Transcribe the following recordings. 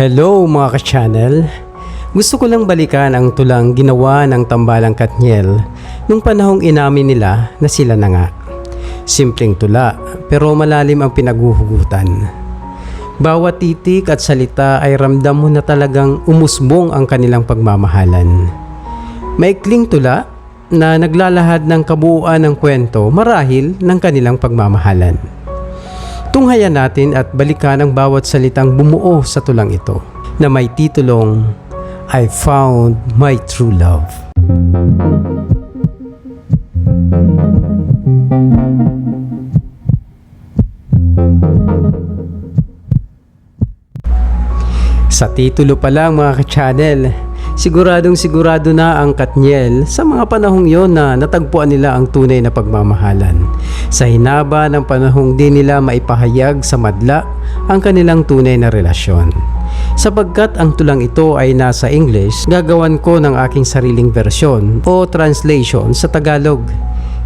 Hello mga ka-channel. Gusto ko lang balikan ang tulang ginawa ng tambalang Katniel nung panahong inamin nila na sila na nga. Simpleng tula pero malalim ang pinaghuhugutan. Bawat titik at salita ay ramdam mo na talagang umusbong ang kanilang pagmamahalan. Maikling tula na naglalahad ng kabuuan ng kwento marahil ng kanilang pagmamahalan. Tunghayan natin at balikan ang bawat salitang bumuo sa tulang ito na may titulong I Found My True Love. Sa titulo pa lang mga ka-channel, siguradong sigurado na ang Katniel sa mga panahong yon na natagpuan nila ang tunay na pagmamahalan. Sa hinaba ng panahong di nila maipahayag sa madla ang kanilang tunay na relasyon. Sapagkat ang tulang ito ay nasa English, gagawan ko ng aking sariling versyon o translation sa Tagalog.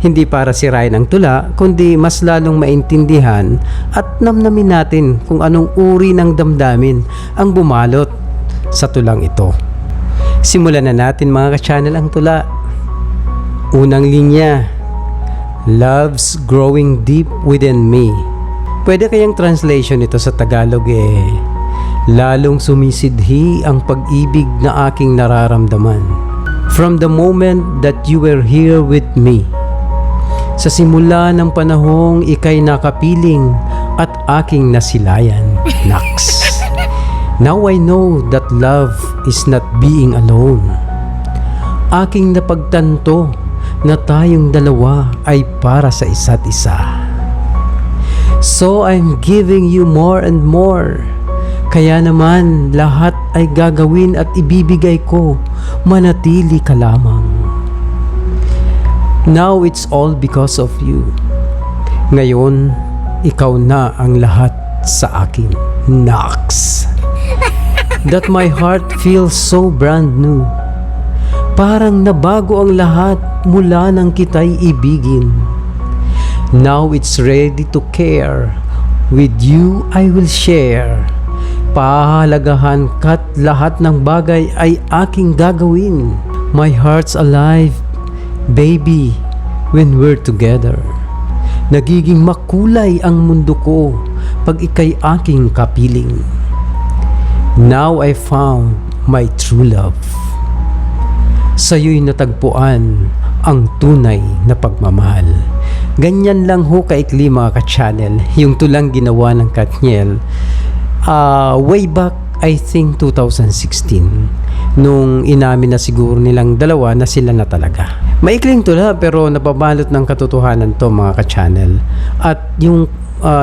Hindi para sirain ang tula, kundi mas lalong maintindihan at namnamin natin kung anong uri ng damdamin ang bumalot sa tulang ito. Simulan na natin mga ka-channel ang tula. Unang linya, Love's growing deep within me. Pwede kayang translation ito sa Tagalog lalong sumisidhi ang pag-ibig na aking nararamdaman. From the moment that you were here with me. Sa simula ng panahong ikay nakapiling at aking nasilayan. Naks. Now I know that love is not being alone. Aking napagtanto na tayong dalawa ay para sa isa't isa. So I'm giving you more and more. Kaya naman lahat ay gagawin at ibibigay ko, manatili ka lamang. Now it's all because of you. Ngayon, ikaw na ang lahat sa akin. Naks. That my heart feels so brand new. Parang nabago ang lahat mula nang kita'y ibigin. Now it's ready to care. With you I will share. Pahalagahan ka't lahat ng bagay ay aking gagawin. My heart's alive, baby, when we're together. Nagiging makulay ang mundo ko pag ika'y aking kapiling. Now I found my true love. Sa'yo'y natagpuan ang tunay na pagmamahal. Ganyan lang ho kaikli mga ka-channel yung tulang ginawa ng Katniel way back I think 2016 nung inamin na siguro nilang dalawa na sila na talaga. Maikling tula pero napabalot ng katotohanan to mga ka-channel at yung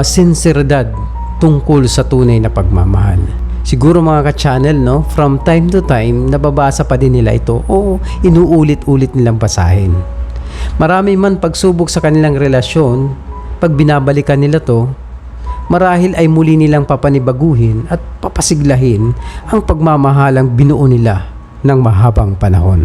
sinseridad tungkol sa tunay na pagmamahal. Siguro mga ka-channel, no, from time to time, nababasa pa din nila ito o inuulit-ulit nilang basahin. Marami man pagsubok sa kanilang relasyon, pag binabalikan nila to, marahil ay muli nilang papanibaguhin at papasiglahin ang pagmamahalang binuo nila ng mahabang panahon.